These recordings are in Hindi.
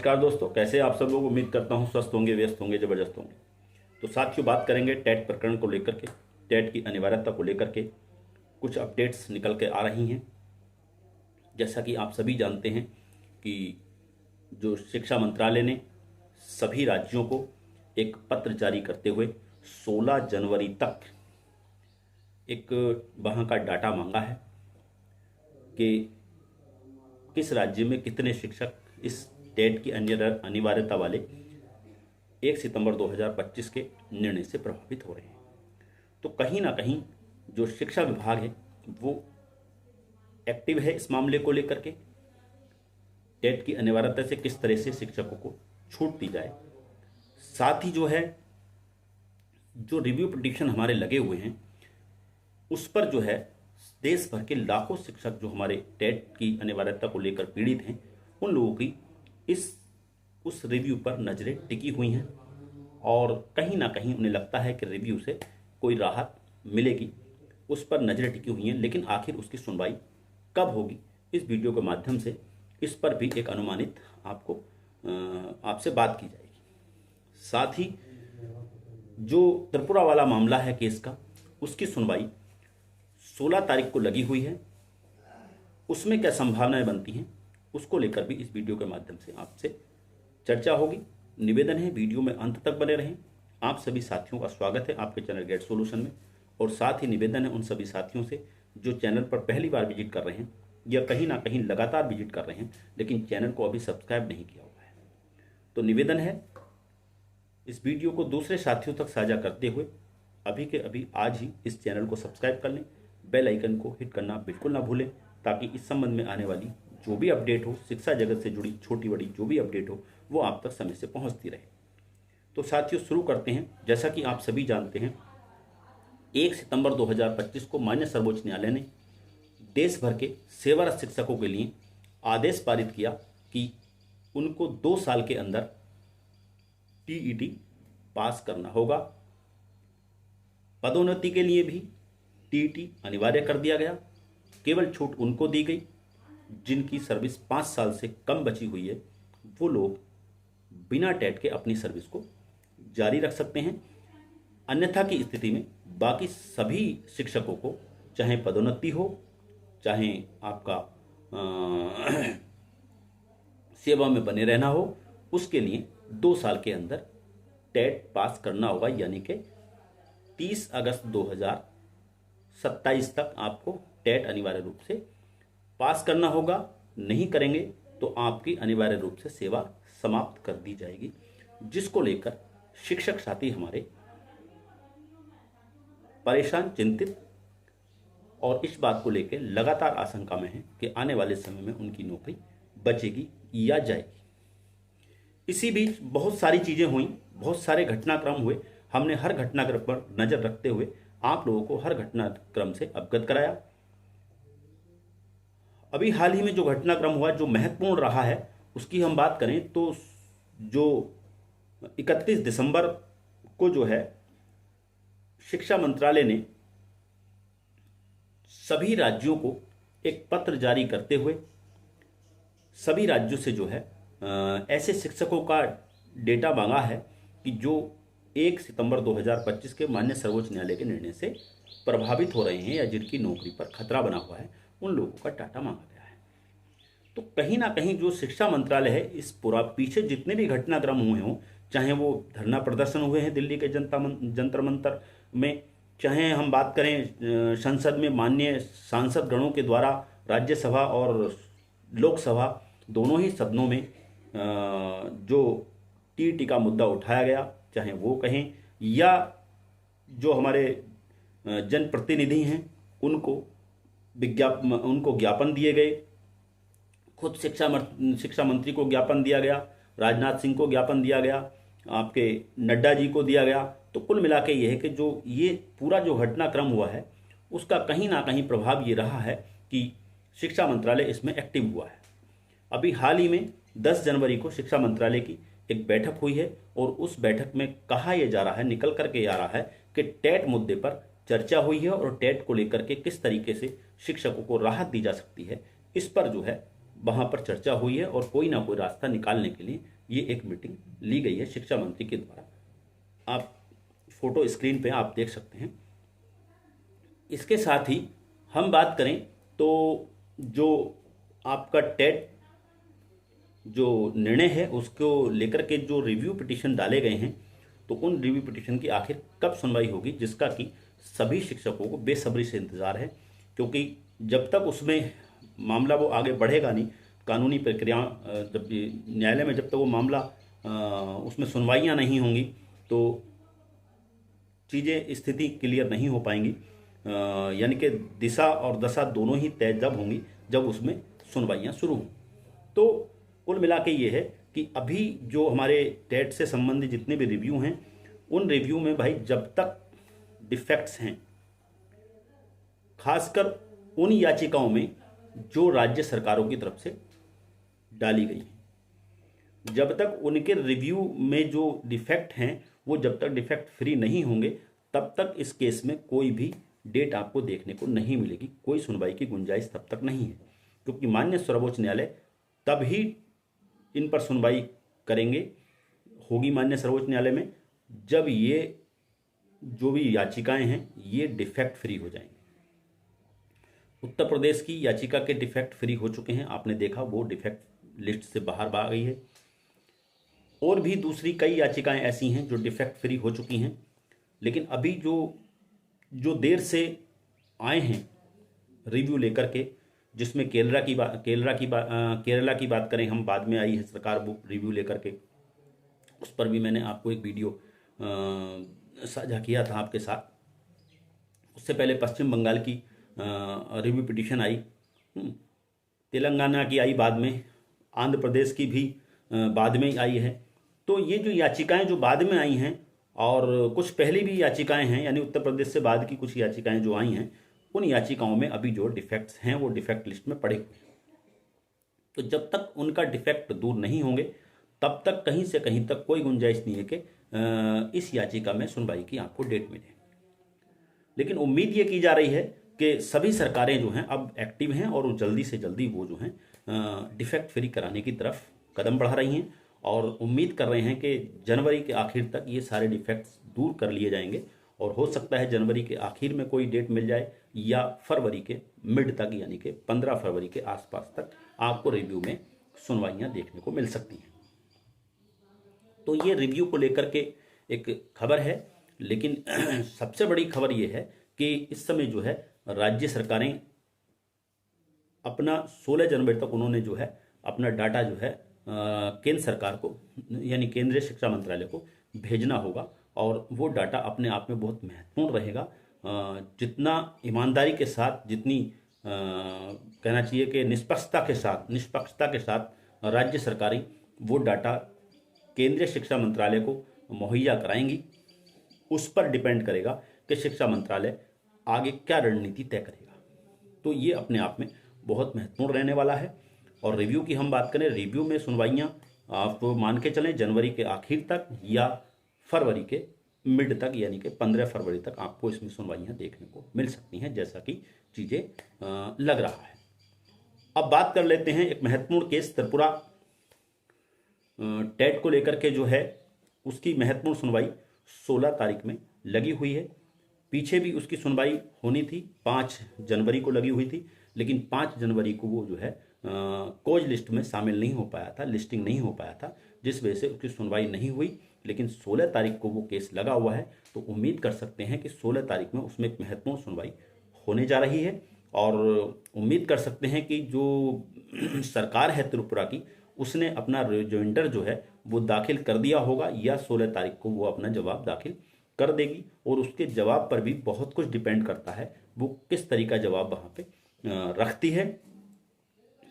नमस्कार दोस्तों, कैसे आप सब लोग। उम्मीद करता हूँ स्वस्थ होंगे, व्यस्त होंगे, जबरदस्त होंगे। तो साथियों, बात करेंगे टेट प्रकरण को लेकर के, टेट की अनिवार्यता को लेकर के कुछ अपडेट्स निकल के आ रही हैं। जैसा कि आप सभी जानते हैं कि जो शिक्षा मंत्रालय ने सभी राज्यों को एक पत्र जारी करते हुए 16 जनवरी तक एक वहाँ का डाटा मांगा है कि किस राज्य में कितने शिक्षक इस टेट की अनिवार्यता वाले 1 सितंबर 2025 के निर्णय से प्रभावित हो रहे हैं। तो कहीं ना कहीं जो शिक्षा विभाग है वो एक्टिव है इस मामले को लेकर के, टेट की अनिवार्यता से किस तरह से शिक्षकों को छूट दी जाए। साथ ही जो रिव्यू पिटीशन हमारे लगे हुए हैं उस पर देश भर के लाखों शिक्षक जो हमारे टेट की अनिवार्यता को लेकर पीड़ित हैं, उन लोगों की उस रिव्यू पर नज़रें टिकी हुई हैं और कहीं ना कहीं उन्हें लगता है कि रिव्यू से कोई राहत मिलेगी, उस पर नज़रें टिकी हुई हैं। लेकिन आखिर उसकी सुनवाई कब होगी, इस वीडियो के माध्यम से इस पर भी एक अनुमानित आपसे बात की जाएगी। साथ ही जो त्रिपुरा वाला मामला है केस का, उसकी सुनवाई 16 तारीख को लगी हुई है। उसमें क्या संभावनाएं बनती हैं, उसको लेकर भी इस वीडियो के माध्यम से आपसे चर्चा होगी। निवेदन है वीडियो में अंत तक बने रहें। आप सभी साथियों का स्वागत है आपके चैनल गेट सॉल्यूशन में। और साथ ही निवेदन है उन सभी साथियों से जो चैनल पर पहली बार विजिट कर रहे हैं या कहीं ना कहीं लगातार विजिट कर रहे हैं लेकिन चैनल को अभी सब्सक्राइब नहीं किया हुआ है, तो निवेदन है इस वीडियो को दूसरे साथियों तक साझा करते हुए अभी के अभी आज ही इस चैनल को सब्सक्राइब कर लें। बेल आइकन को हिट करना बिल्कुल ना भूलें ताकि इस संबंध में आने वाली जो भी अपडेट हो, शिक्षा जगत से जुड़ी छोटी बड़ी जो भी अपडेट हो, वो आप तक समय से पहुंचती रहे। तो साथियों, शुरू करते हैं। जैसा कि आप सभी जानते हैं, 1 सितंबर 2025 को माननीय सर्वोच्च न्यायालय ने देश भर के सेवारत शिक्षकों के लिए आदेश पारित किया कि उनको 2 साल के अंदर टीईटी पास करना होगा। पदोन्नति के लिए भी टीईटी अनिवार्य कर दिया गया। केवल छूट उनको दी गई जिनकी सर्विस 5 साल से कम बची हुई है, वो लोग बिना टेट के अपनी सर्विस को जारी रख सकते हैं। अन्यथा की स्थिति में बाकी सभी शिक्षकों को चाहे पदोन्नति हो, चाहे आपका सेवा में बने रहना हो, उसके लिए 2 साल के अंदर टेट पास करना होगा। यानी कि 30 अगस्त 2027 तक आपको टेट अनिवार्य रूप से पास करना होगा। नहीं करेंगे तो आपकी अनिवार्य रूप से सेवा समाप्त कर दी जाएगी, जिसको लेकर शिक्षक साथी हमारे परेशान, चिंतित और इस बात को लेकर लगातार आशंका में है कि आने वाले समय में उनकी नौकरी बचेगी या जाएगी। इसी बीच बहुत सारी चीजें हुई, बहुत सारे घटनाक्रम हुए। हमने हर घटनाक्रम पर नजर रखते हुए आप लोगों को हर घटनाक्रम से अवगत कराया। अभी हाल ही में जो घटनाक्रम हुआ, जो महत्वपूर्ण रहा है, उसकी हम बात करें तो जो 31 दिसंबर को शिक्षा मंत्रालय ने सभी राज्यों को एक पत्र जारी करते हुए सभी राज्यों से ऐसे शिक्षकों का डेटा मांगा है कि जो 1 सितंबर 2025 के माननीय सर्वोच्च न्यायालय के निर्णय से प्रभावित हो रहे हैं या जिनकी नौकरी पर खतरा बना हुआ है, उन लोगों का डाटा मांगा गया है। तो कहीं ना कहीं जो शिक्षा मंत्रालय है, इस पूरा पीछे जितने भी घटनाक्रम हुए हों, चाहे वो धरना प्रदर्शन हुए हैं दिल्ली के जंतर मंतर में, चाहे हम बात करें संसद में माननीय सांसद गणों के द्वारा राज्यसभा और लोकसभा दोनों ही सदनों में जो टीईटी का मुद्दा उठाया गया, चाहे वो कहें या जो हमारे जनप्रतिनिधि हैं उनको ज्ञापन दिए गए, खुद शिक्षा मंत्री को ज्ञापन दिया गया, राजनाथ सिंह को ज्ञापन दिया गया, आपके नड्डा जी को दिया गया। तो कुल मिला के ये है कि जो ये पूरा जो घटनाक्रम हुआ है उसका कहीं ना कहीं प्रभाव ये रहा है कि शिक्षा मंत्रालय इसमें एक्टिव हुआ है। अभी हाल ही में 10 जनवरी को शिक्षा मंत्रालय की एक बैठक हुई है और उस बैठक में कहा यह जा रहा है, निकल करके आ रहा है कि टेट मुद्दे पर चर्चा हुई है और टेट को लेकर के किस तरीके से शिक्षकों को राहत दी जा सकती है, इस पर वहां पर चर्चा हुई है और कोई ना कोई रास्ता निकालने के लिए ये एक मीटिंग ली गई है शिक्षा मंत्री के द्वारा। आप फोटो स्क्रीन पे आप देख सकते हैं। इसके साथ ही हम बात करें तो जो आपका टेट जो निर्णय है उसको लेकर के जो रिव्यू पिटीशन डाले गए हैं, तो उन रिव्यू पिटीशन की आखिर कब सुनवाई होगी, जिसका कि सभी शिक्षकों को बेसब्री से इंतजार है। क्योंकि जब तक उसमें मामला वो आगे बढ़ेगा नहीं, कानूनी प्रक्रिया जब न्यायालय में जब तक वो मामला उसमें सुनवाइयाँ नहीं होंगी तो चीज़ें स्थिति क्लियर नहीं हो पाएंगी। यानी कि दिशा और दशा दोनों ही तय जब होंगी जब उसमें सुनवाइयाँ शुरू हों। तो कुल मिला के ये है कि अभी जो हमारे टेट से संबंधित जितने भी रिव्यू हैं, उन रिव्यू में भाई जब तक डिफेक्ट्स हैं, खासकर उन याचिकाओं में जो राज्य सरकारों की तरफ से डाली गई हैं, जब तक उनके रिव्यू में जो डिफेक्ट हैं वो जब तक डिफेक्ट फ्री नहीं होंगे, तब तक इस केस में कोई भी डेट आपको देखने को नहीं मिलेगी। कोई सुनवाई की गुंजाइश तब तक नहीं है, क्योंकि माननीय सर्वोच्च न्यायालय तब ही इन पर सुनवाई करेंगे, होगी माननीय सर्वोच्च न्यायालय में, जब ये जो भी याचिकाएं हैं ये डिफेक्ट फ्री हो जाएंगी। उत्तर प्रदेश की याचिका के डिफेक्ट फ्री हो चुके हैं, आपने देखा वो डिफेक्ट लिस्ट से बाहर आ गई है। और भी दूसरी कई याचिकाएं ऐसी हैं जो डिफेक्ट फ्री हो चुकी हैं, लेकिन अभी जो देर से आए हैं रिव्यू लेकर के, जिसमें केरला की बात करें हम, बाद में आई है सरकार वो रिव्यू लेकर के, उस पर भी मैंने आपको एक वीडियो साझा किया था आपके साथ। उससे पहले पश्चिम बंगाल की रिव्यू पिटीशन आई, तेलंगाना की आई बाद में, आंध्र प्रदेश की भी बाद में आई है। तो ये जो याचिकाएं जो बाद में आई हैं और कुछ पहले भी याचिकाएं हैं, यानी उत्तर प्रदेश से बाद की कुछ याचिकाएं जो आई हैं, उन याचिकाओं में अभी जो डिफेक्ट्स हैं वो डिफेक्ट लिस्ट में पड़े हुए हैं। तो जब तक उनका डिफेक्ट दूर नहीं होंगे तब तक कहीं से कहीं तक कोई गुंजाइश नहीं है कि इस याचिका में सुनवाई की आपको डेट मिले। लेकिन उम्मीद ये की जा रही है कि सभी सरकारें जो हैं अब एक्टिव हैं और जल्दी से जल्दी वो जो हैं डिफेक्ट फ्री कराने की तरफ कदम बढ़ा रही हैं, और उम्मीद कर रहे हैं कि जनवरी के आखिर तक ये सारे डिफेक्ट्स दूर कर लिए जाएंगे। और हो सकता है जनवरी के आखिर में कोई डेट मिल जाए या फरवरी के मिड तक, यानी कि 15 फरवरी के आसपास तक आपको रिव्यू में सुनवाइयां देखने को मिल सकती हैं। तो ये रिव्यू को लेकर के एक खबर है, लेकिन सबसे बड़ी खबर ये है कि इस समय जो है राज्य सरकारें अपना 16 जनवरी तक उन्होंने जो है अपना डाटा जो है केंद्र सरकार को, यानी केंद्रीय शिक्षा मंत्रालय को भेजना होगा, और वो डाटा अपने आप में बहुत महत्वपूर्ण रहेगा। जितना ईमानदारी के साथ, जितनी कहना चाहिए कि निष्पक्षता के साथ राज्य सरकारें वो डाटा केंद्रीय शिक्षा मंत्रालय को मुहैया कराएंगी, उस पर डिपेंड करेगा कि शिक्षा मंत्रालय आगे क्या रणनीति तय करेगा। तो ये अपने आप में बहुत महत्वपूर्ण रहने वाला है। और रिव्यू की हम बात करें, रिव्यू में सुनवाइयाँ आप मान के चलें जनवरी के आखिर तक या फरवरी के मिड तक, यानी कि 15 फरवरी तक आपको इसमें सुनवाइयाँ देखने को मिल सकती हैं, जैसा कि चीज़ें लग रहा है। अब बात कर लेते हैं एक महत्वपूर्ण केस, त्रिपुरा टेट को लेकर के जो है उसकी महत्वपूर्ण सुनवाई 16 तारीख में लगी हुई है। पीछे भी उसकी सुनवाई होनी थी, 5 जनवरी को लगी हुई थी, लेकिन 5 जनवरी को वो जो है कोज लिस्ट में शामिल नहीं हो पाया था, लिस्टिंग नहीं हो पाया था, जिस वजह से उसकी सुनवाई नहीं हुई। लेकिन 16 तारीख को वो केस लगा हुआ है, तो उम्मीद कर सकते हैं कि 16 तारीख में उसमें एक महत्वपूर्ण सुनवाई होने जा रही है। और उम्मीद कर सकते हैं कि जो सरकार है त्रिपुरा की, उसने अपना रिजोइंडर जो है वो दाखिल कर दिया होगा, या 16 तारीख को वो अपना जवाब दाखिल कर देगी। और उसके जवाब पर भी बहुत कुछ डिपेंड करता है, वो किस तरीका जवाब वहाँ पे रखती है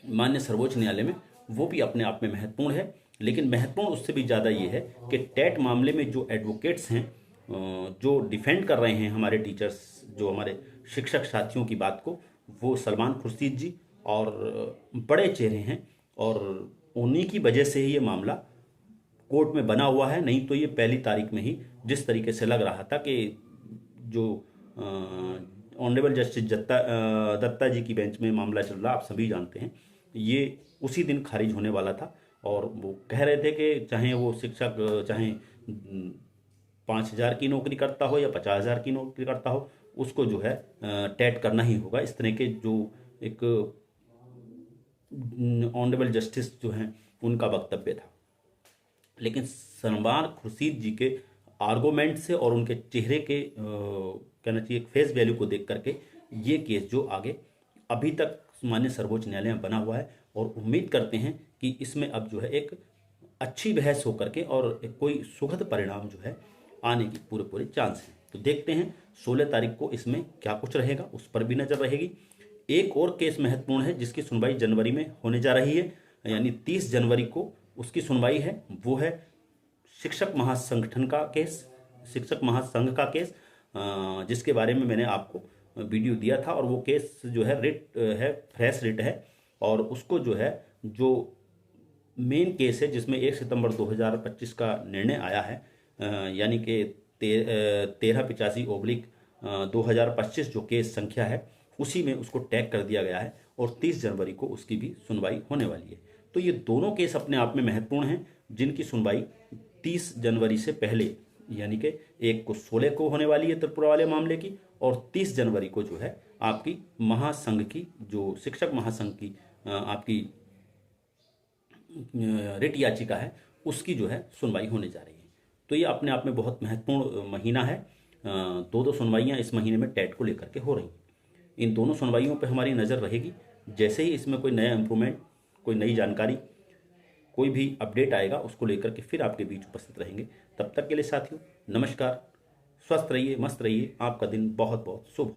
माननीय सर्वोच्च न्यायालय में, वो भी अपने आप में महत्वपूर्ण है। लेकिन महत्वपूर्ण उससे भी ज़्यादा ये है कि टेट मामले में जो एडवोकेट्स हैं, जो डिफेंड कर रहे हैं हमारे टीचर्स, जो हमारे शिक्षक साथियों की बात को, वो सलमान खुर्शीद जी और बड़े चेहरे हैं, और उन्हीं की वजह से ही ये मामला कोर्ट में बना हुआ है। नहीं तो ये पहली तारीख में ही जिस तरीके से लग रहा था कि जो ऑनरेबल जस्टिस दत्ता जी की बेंच में मामला चल रहा, आप सभी जानते हैं, ये उसी दिन खारिज होने वाला था। और वो कह रहे थे कि चाहे वो शिक्षक चाहे 5,000 की नौकरी करता हो या 50,000 की नौकरी करता हो, उसको जो है टेट करना ही होगा। इस तरह के जो एक ऑनरेबल जस्टिस जो हैं उनका वक्तव्य था। लेकिन सलमान खुर्शीद जी के आर्गूमेंट से और उनके चेहरे के कहना चाहिए फेस वैल्यू को देख करके ये केस जो आगे अभी तक माननीय सर्वोच्च न्यायालय में बना हुआ है, और उम्मीद करते हैं कि इसमें अब जो है एक अच्छी बहस होकर के और एक कोई सुखद परिणाम जो है आने की पूरे पूरे चांस हैं। तो देखते हैं 16 तारीख को इसमें क्या कुछ रहेगा, उस पर भी नजर रहेगी। एक और केस महत्वपूर्ण है जिसकी सुनवाई जनवरी में होने जा रही है, यानी 30 जनवरी को उसकी सुनवाई है। वो है शिक्षक महासंगठन का केस, शिक्षक महासंघ का केस, जिसके बारे में मैंने आपको वीडियो दिया था। और वो केस जो है रिट है, फ्रेश रिट है, और उसको जो है जो मेन केस है जिसमें 1 सितंबर 2025 का निर्णय आया है, यानी कि 1385/2025 जो केस संख्या है, उसी में उसको टैग कर दिया गया है, और 30 जनवरी को उसकी भी सुनवाई होने वाली है। तो ये दोनों केस अपने आप में महत्वपूर्ण हैं, जिनकी सुनवाई 30 जनवरी से पहले, यानी कि एक को 16 को होने वाली है त्रिपुरा वाले मामले की, और 30 जनवरी को जो है आपकी महासंघ की, जो शिक्षक महासंघ की आपकी रिट याचिका है, उसकी जो है सुनवाई होने जा रही है। तो ये अपने आप में बहुत महत्वपूर्ण महीना है। दो दो सुनवाइयाँ इस महीने में टेट को लेकर के हो रही हैं। इन दोनों सुनवाइयों पर हमारी नज़र रहेगी। जैसे ही इसमें कोई नया इम्प्रूवमेंट, कोई नई जानकारी, कोई भी अपडेट आएगा, उसको लेकर के फिर आपके बीच उपस्थित रहेंगे। तब तक के लिए साथियों, नमस्कार, स्वस्थ रहिए, मस्त रहिए, आपका दिन बहुत बहुत शुभ।